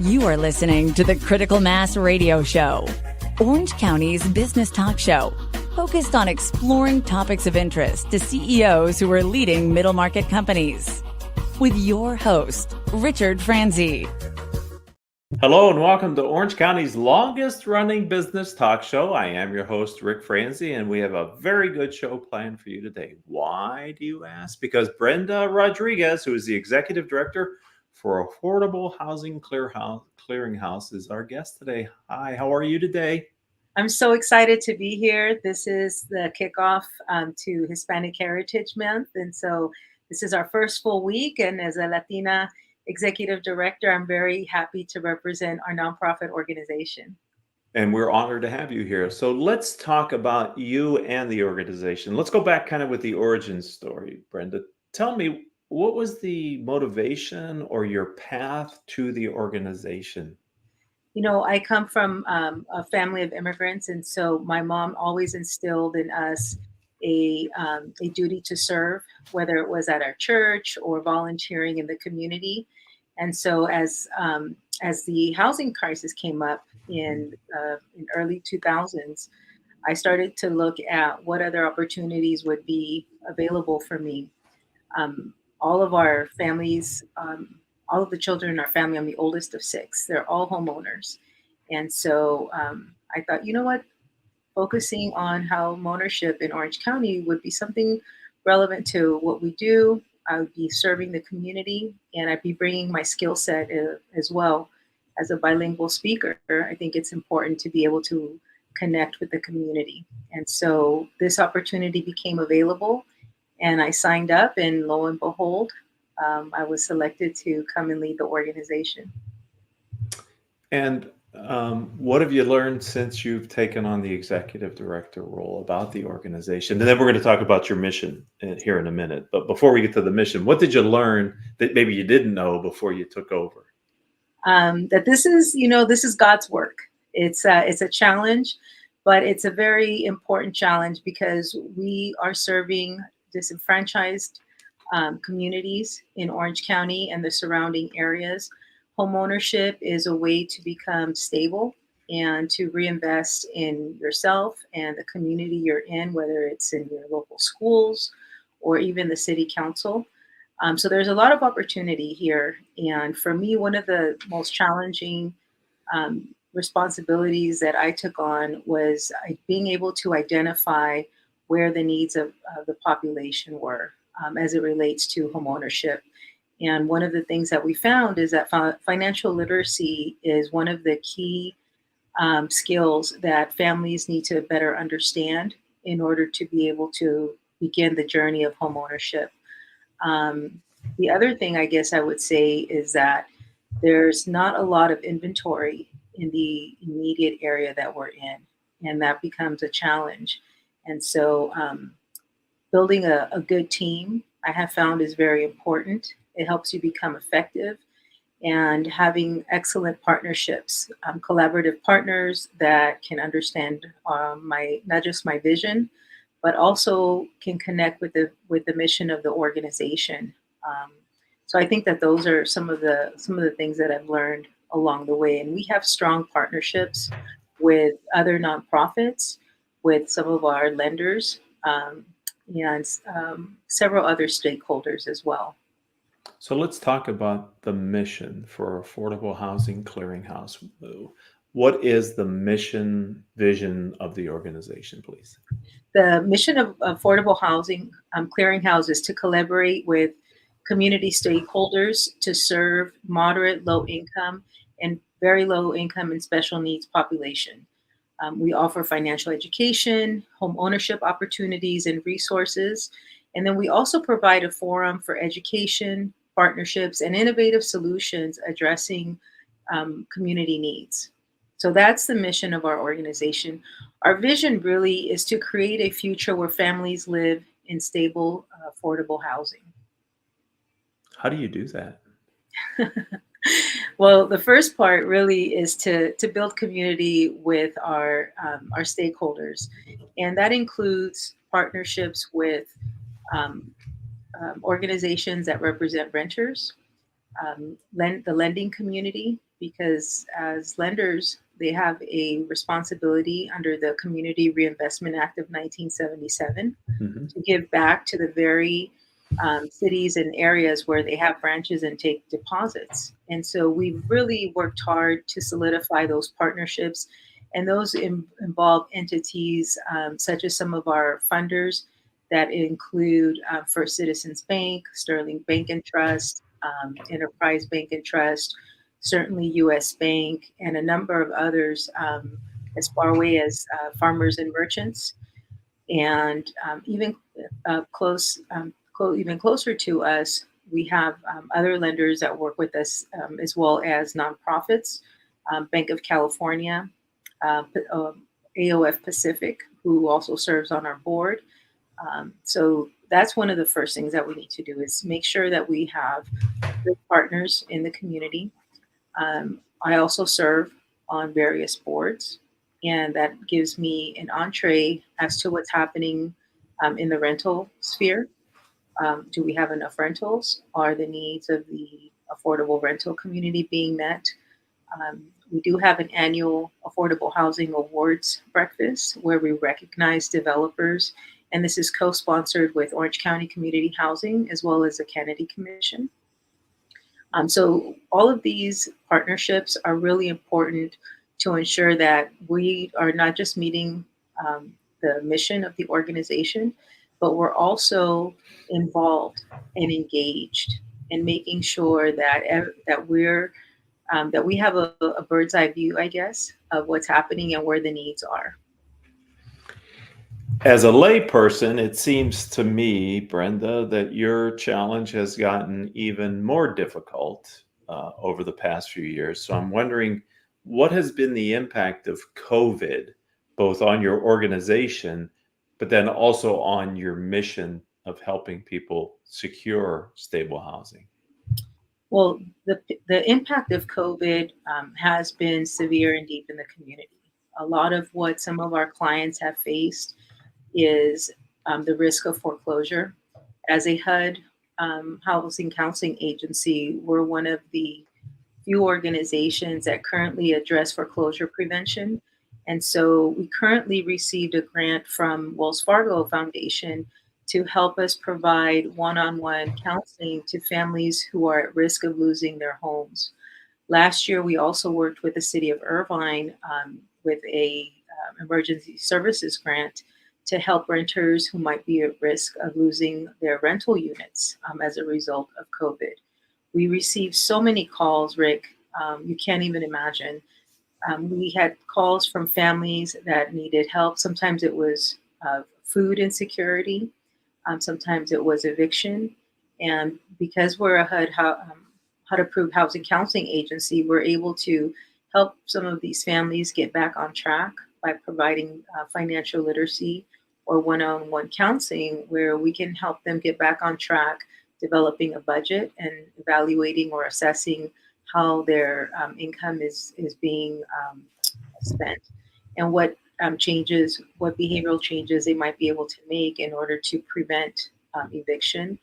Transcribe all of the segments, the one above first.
You are listening to the Critical Mass Radio Show, Orange County's business talk show, focused on exploring topics of interest to CEOs who are leading middle market companies. With your host, Richard Franzi. Hello and welcome to Orange County's longest running business talk show. I am your host, Rick Franzi, and we have a very good show planned for you today. Why, do you ask? Because Brenda Rodriguez, who is the Executive Director for Affordable Housing Clearinghouse, is our guest today. Hi, how are you today? I'm so excited to be here. This is the kickoff to Hispanic Heritage Month. And so this is our first full week. And as a Latina Executive Director, I'm very happy to represent our nonprofit organization. And we're honored to have you here. So let's talk about you and the organization. Let's go back kind of with the origin story, Brenda. Tell me, what was the motivation or your path to the organization? You know, I come from a family of immigrants, and so my mom always instilled in us a duty to serve, whether it was at our church or volunteering in the community. And so as the housing crisis came up in early 2000s, I started to look at what other opportunities would be available for me. All of our families, all of the children in our family, I'm the oldest of 6, they're all homeowners. And so I thought, you know what, focusing on homeownership in Orange County would be something relevant to what we do. I would be serving the community, and I'd be bringing my skill set as well. As a bilingual speaker, I think it's important to be able to connect with the community. And so this opportunity became available, and I signed up, and lo and behold, I was selected to come and lead the organization. And what have you learned since you've taken on the executive director role about the organization? And then we're going to talk about your mission here in a minute. But before we get to the mission, what did you learn that maybe you didn't know before you took over? That this is God's work. It's a challenge, but it's a very important challenge because we are serving disenfranchised communities in Orange County and the surrounding areas. Homeownership is a way to become stable and to reinvest in yourself and the community you're in, whether it's in your local schools or even the city council. So there's a lot of opportunity here. And for me, one of the most challenging responsibilities that I took on was being able to identify where the needs of the population were as it relates to homeownership. And one of the things that we found is that financial literacy is one of the key skills that families need to better understand in order to be able to begin the journey of homeownership. The other thing I guess I would say is that there's not a lot of inventory in the immediate area that we're in, and that becomes a challenge. And so building a good team, I have found, is very important. It helps you become effective, and having excellent partnerships, collaborative partners that can understand not just my vision, but also can connect with the mission of the organization. So I think that those are some of the things that I've learned along the way. And we have strong partnerships with other nonprofits, with some of our lenders, and several other stakeholders as well. So let's talk about the mission for Affordable Housing Clearinghouse. What is the mission, vision of the organization, please? The mission of Affordable Housing Clearinghouse is to collaborate with community stakeholders to serve moderate, low income, and very low income and special needs population. We offer financial education, home ownership opportunities and resources. And then we also provide a forum for education, partnerships, and innovative solutions addressing community needs. So that's the mission of our organization. Our vision really is to create a future where families live in stable, affordable housing. How do you do that? Well, the first part really is to build community with our stakeholders, and that includes partnerships with organizations that represent renters, the lending community, because as lenders, they have a responsibility under the Community Reinvestment Act of 1977 to give back to the very cities and areas where they have branches and take deposits. And so we've really worked hard to solidify those partnerships, and those involve entities such as some of our funders that include First Citizens Bank, Sterling Bank and Trust, Enterprise Bank and Trust, certainly U.S. Bank, and a number of others as far away as Farmers and Merchants, and even even closer to us, we have other lenders that work with us, as well as nonprofits, Bank of California, AOF Pacific, who also serves on our board. So that's one of the first things that we need to do, is make sure that we have good partners in the community. I also serve on various boards, and that gives me an entree as to what's happening in the rental sphere. Do we have enough rentals? Are the needs of the affordable rental community being met? We do have an annual Affordable Housing Awards breakfast where we recognize developers, and this is co-sponsored with Orange County Community Housing as well as the Kennedy Commission. So all of these partnerships are really important to ensure that we are not just meeting the mission of the organization, but we're also involved and engaged in making sure that that we have a bird's eye view, I guess, of what's happening and where the needs are. As a layperson, it seems to me, Brenda, that your challenge has gotten even more difficult over the past few years. So I'm wondering, what has been the impact of COVID, both on your organization, but then also on your mission of helping people secure stable housing? Well, the impact of COVID has been severe and deep in the community. A lot of what some of our clients have faced is the risk of foreclosure. As a HUD housing counseling agency, we're one of the few organizations that currently address foreclosure prevention. And so we currently received a grant from Wells Fargo Foundation to help us provide one-on-one counseling to families who are at risk of losing their homes. Last year, we also worked with the city of Irvine with a emergency services grant to help renters who might be at risk of losing their rental units as a result of COVID. We received so many calls, Rick, you can't even imagine. We had calls from families that needed help. Sometimes it was food insecurity. Sometimes it was eviction. And because we're a HUD-approved housing counseling agency, we're able to help some of these families get back on track by providing financial literacy or one-on-one counseling, where we can help them get back on track, developing a budget and evaluating or assessing how their income is being spent, and what changes, what behavioral changes they might be able to make in order to prevent eviction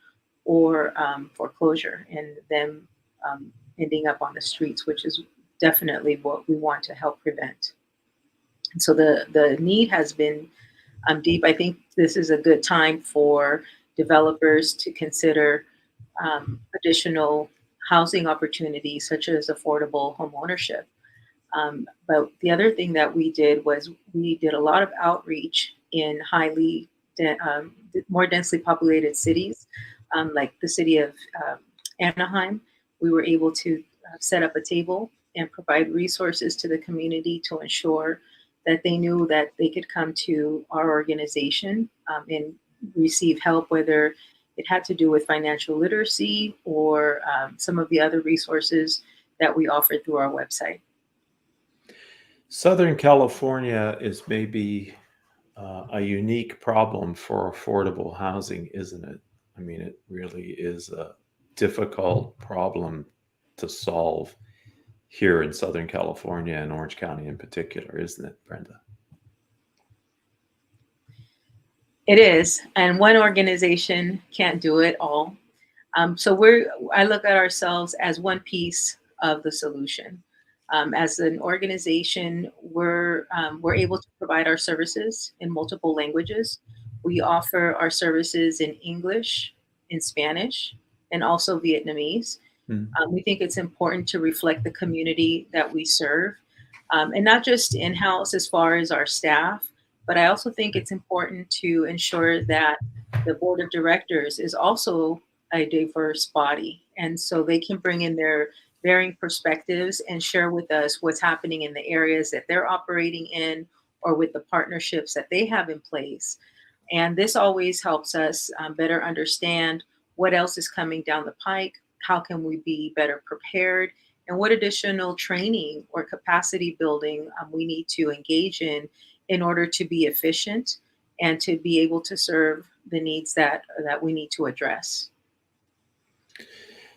or foreclosure and them ending up on the streets, which is definitely what we want to help prevent. And so the need has been deep. I think this is a good time for developers to consider additional housing opportunities, such as affordable homeownership. But the other thing that we did was we did a lot of outreach in more densely populated cities, like the city of Anaheim. We were able to set up a table and provide resources to the community to ensure that they knew that they could come to our organization and receive help, whether it had to do with financial literacy or some of the other resources that we offered through our website. Southern California is maybe a unique problem for affordable housing, isn't it? I mean, it really is a difficult problem to solve here in Southern California and Orange County in particular, isn't it, Brenda? It is, and one organization can't do it all. So I look at ourselves as one piece of the solution. As an organization, we're able to provide our services in multiple languages. We offer our services in English, in Spanish, and also Vietnamese. Mm. We think it's important to reflect the community that we serve, and not just in-house as far as our staff, but I also think it's important to ensure that the board of directors is also a diverse body. And so they can bring in their varying perspectives and share with us what's happening in the areas that they're operating in or with the partnerships that they have in place. And this always helps us better understand what else is coming down the pike, how can we be better prepared, and what additional training or capacity building we need to engage in order to be efficient and to be able to serve the needs that we need to address.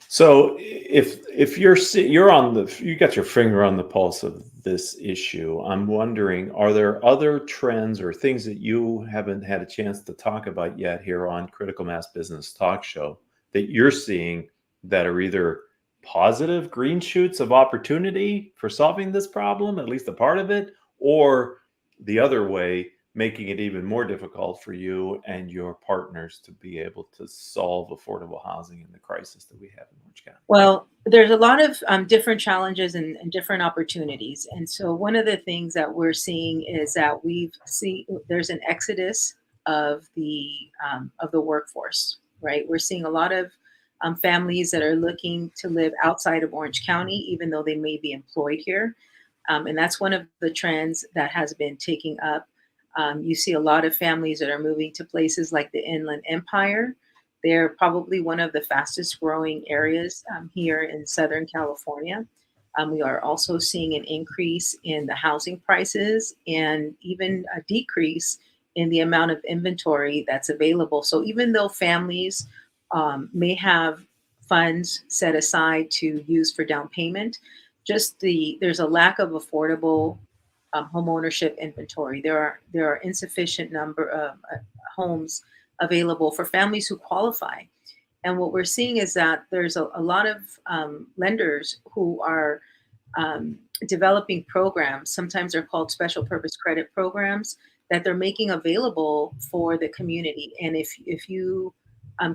So if you're on you got your finger on the pulse of this issue, I'm wondering, are there other trends or things that you haven't had a chance to talk about yet here on Critical Mass Business Talk Show that you're seeing that are either positive green shoots of opportunity for solving this problem, at least a part of it, or the other way, making it even more difficult for you and your partners to be able to solve affordable housing in the crisis that we have in Orange County? Well, there's a lot of different challenges and different opportunities. And so one of the things that we're seeing is that there's an exodus of the workforce, right? We're seeing a lot of families that are looking to live outside of Orange County, even though they may be employed here. And that's one of the trends that has been taking up. You see a lot of families that are moving to places like the Inland Empire. They're probably one of the fastest growing areas here in Southern California. We are also seeing an increase in the housing prices and even a decrease in the amount of inventory that's available. So even though families may have funds set aside to use for down payment, there's a lack of affordable home ownership inventory. There are insufficient number of homes available for families who qualify. And what we're seeing is that there's a lot of lenders who are developing programs. Sometimes they're called special purpose credit programs that they're making available for the community. And if you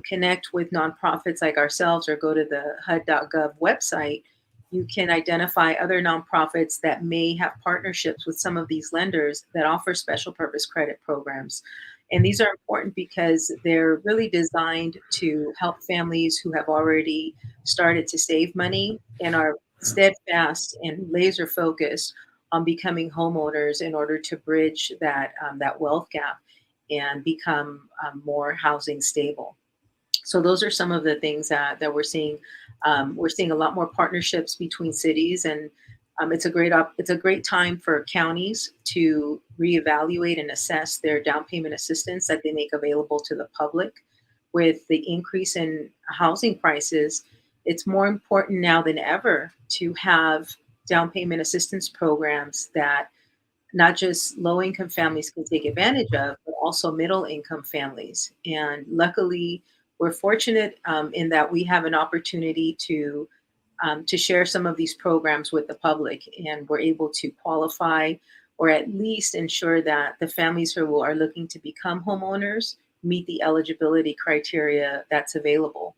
connect with nonprofits like ourselves or go to the HUD.gov website, you can identify other nonprofits that may have partnerships with some of these lenders that offer special purpose credit programs. And these are important because they're really designed to help families who have already started to save money and are steadfast and laser focused on becoming homeowners in order to bridge that wealth gap and become more housing stable. So those are some of the things that we're seeing. We're seeing a lot more partnerships between cities, and it's a great time for counties to reevaluate and assess their down payment assistance that they make available to the public. With the increase in housing prices, it's more important now than ever to have down payment assistance programs that not just low income families can take advantage of, but also middle income families. And luckily, we're fortunate in that we have an opportunity to share some of these programs with the public, and we're able to qualify or at least ensure that the families who are looking to become homeowners meet the eligibility criteria that's available.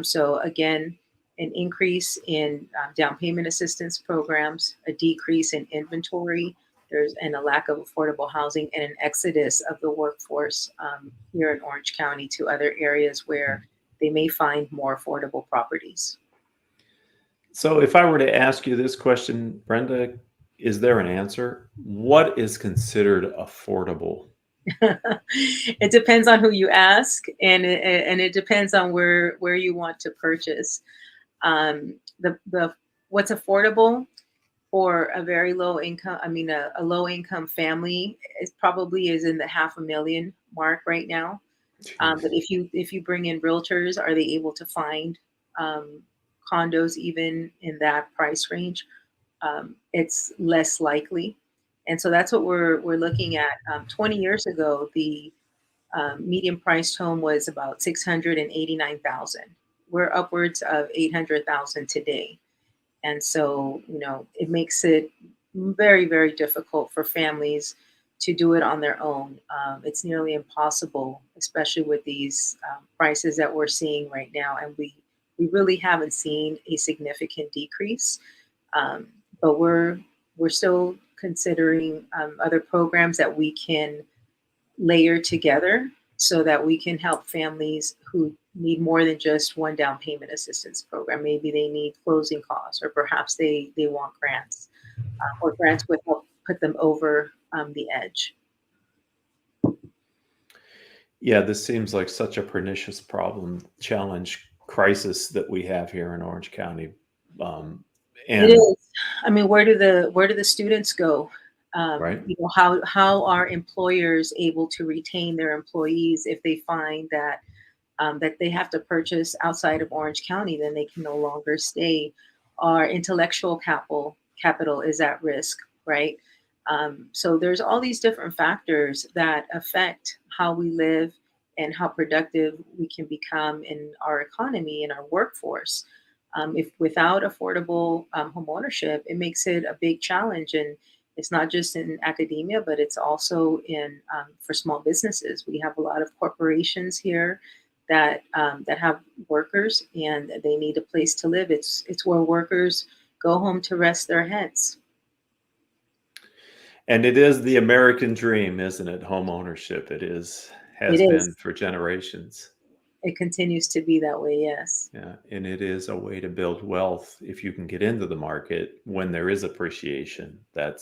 So again, an increase in down payment assistance programs, a decrease in inventory, and a lack of affordable housing, and an exodus of the workforce here in Orange County to other areas where they may find more affordable properties. So if I were to ask you this question, Brenda, is there an answer? What is considered affordable? It depends on who you ask, and it depends on where you want to purchase. What's affordable for a very low income, a low income family, is probably in the $500,000 mark right now. But if you bring in realtors, are they able to find condos even in that price range? It's less likely. And so that's what we're looking at. 20 years ago, the median priced home was about $689,000. We're upwards of $800,000 today. And so, it makes it very, very difficult for families to do it on their own. It's nearly impossible, especially with these prices that we're seeing right now. And we really haven't seen a significant decrease, but we're still considering other programs that we can layer together so that we can help families who need more than just one down payment assistance program. Maybe they need closing costs, or perhaps they want grants, or grants would help put them over the edge. Yeah, this seems like such a pernicious problem, challenge, crisis that we have here in Orange County. It is. I mean, where do the students go? Right. How are employers able to retain their employees if they find that that they have to purchase outside of Orange County, then they can no longer stay. Our intellectual capital is at risk, right? So there's all these different factors that affect how we live and how productive we can become in our economy and our workforce. If without affordable homeownership, it makes it a big challenge, and it's not just in academia, but it's also in for small businesses. We have a lot of corporations here that have workers, and they need a place to live. It's where workers go home to rest their heads. And it is the American dream, isn't it? Home ownership. Has been for generations. It continues to be that way, yes. Yeah, and it is a way to build wealth if you can get into the market when there is appreciation. That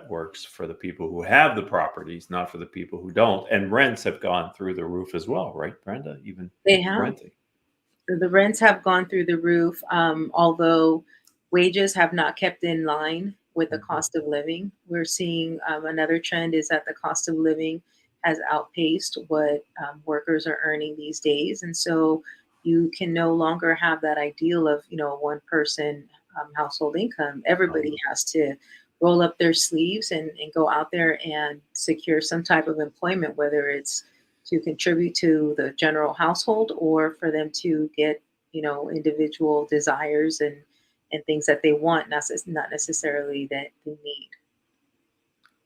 works for the people who have the properties, not for the people who don't. And rents have gone through the roof as well, right, Brenda? Even they have. Renting. The rents have gone through the roof, although wages have not kept in line with the cost of living. We're seeing another trend is that the cost of living has outpaced what workers are earning these days. And so you can no longer have that ideal of, a one person household income. Everybody has to roll up their sleeves and go out there and secure some type of employment, whether it's to contribute to the general household or for them to get, individual desires and things that they want, not necessarily that they need.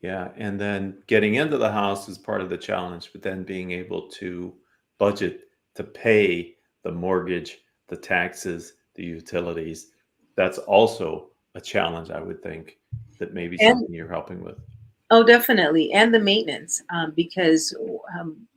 Yeah, and then getting into the house is part of the challenge, but then being able to budget to pay the mortgage, the taxes, the utilities, that's also a challenge, I would think, that maybe something you're helping with. Oh, definitely. And the maintenance, because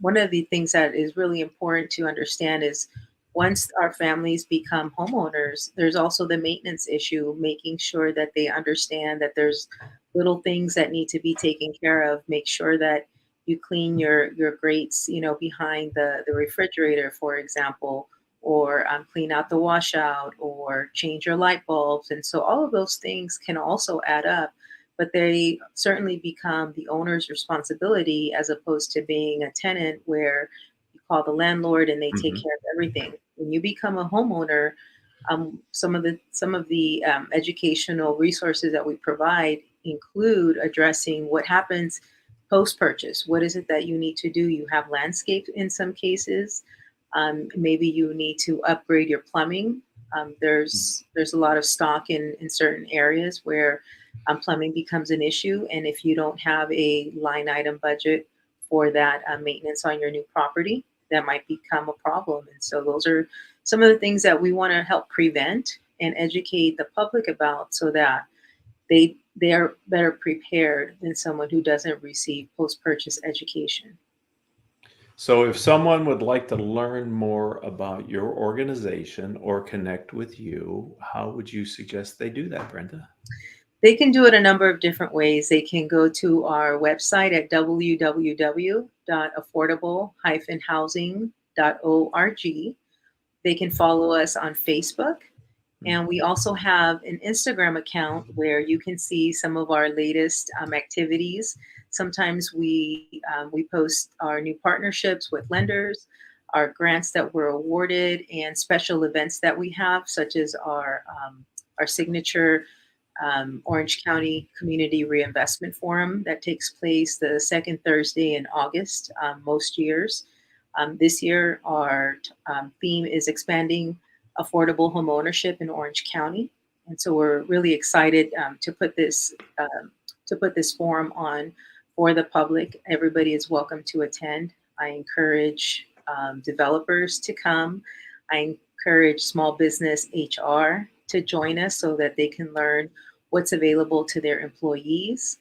one of the things that is really important to understand is once our families become homeowners, there's also the maintenance issue, making sure that they understand that there's little things that need to be taken care of. Make sure that you clean your grates, behind the refrigerator, for example, or clean out the washout or change your light bulbs. And so all of those things can also add up, but they certainly become the owner's responsibility as opposed to being a tenant where you call the landlord and they take care of everything. When you become a homeowner, some of the educational resources that we provide include addressing what happens post-purchase. What is it that you need to do? You have landscape in some cases. Maybe you need to upgrade your plumbing. There's a lot of stock in certain areas where plumbing becomes an issue. And if you don't have a line item budget for that maintenance on your new property, that might become a problem. And so those are some of the things that we want to help prevent and educate the public about so that they are better prepared than someone who doesn't receive post-purchase education. So if someone would like to learn more about your organization or connect with you, how would you suggest they do that, Brenda? They can do it a number of different ways. They can go to our website at www.affordable-housing.org. They can follow us on Facebook. And we also have an Instagram account where you can see some of our latest activities. Sometimes we post our new partnerships with lenders, our grants that were awarded, and special events that we have, such as our signature Orange County Community Reinvestment Forum that takes place the second Thursday in August most years. This year, our theme is expanding affordable homeownership in Orange County. And so we're really excited to put this forum on for the public. Everybody is welcome to attend. I encourage developers to come. I encourage small business HR to join us so that they can learn what's available to their employees.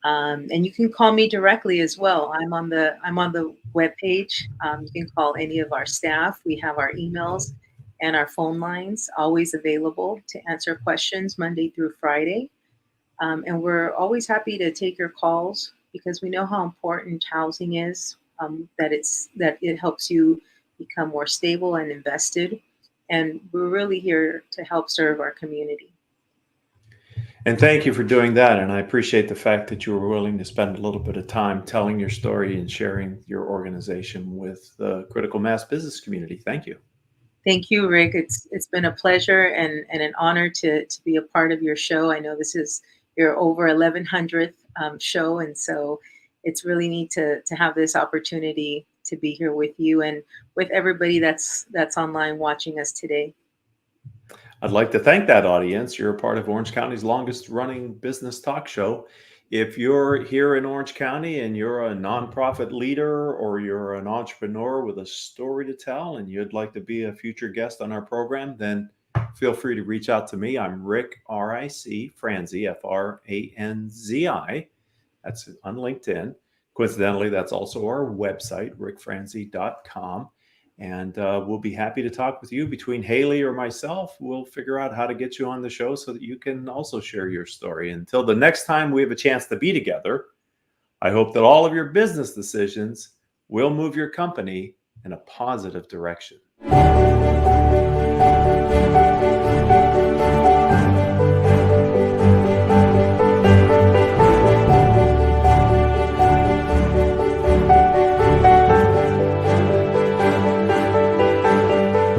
And you can call me directly as well. I'm on the webpage. You can call any of our staff. We have our emails and our phone lines always available to answer questions Monday through Friday. And we're always happy to take your calls because we know how important housing is, that it helps you become more stable and invested. And we're really here to help serve our community. And thank you for doing that. And I appreciate the fact that you were willing to spend a little bit of time telling your story and sharing your organization with the critical mass business community. Thank you. Thank you, Rick. It's been a pleasure and an honor to be a part of your show. I know this is your over 1100th show, and so it's really neat to have this opportunity to be here with you and with everybody that's online watching us today. I'd like to thank that audience. You're a part of Orange County's longest running business talk show. If you're here in Orange County and you're a nonprofit leader or you're an entrepreneur with a story to tell and you'd like to be a future guest on our program, then feel free to reach out to me. I'm Rick, R-I-C, Franzi, F-R-A-N-Z-I. That's on LinkedIn. Coincidentally, that's also our website, rickfranzi.com. And we'll be happy to talk with you. Between Haley or myself, we'll figure out how to get you on the show so that you can also share your story. Until the next time we have a chance to be together, I hope that all of your business decisions will move your company in a positive direction.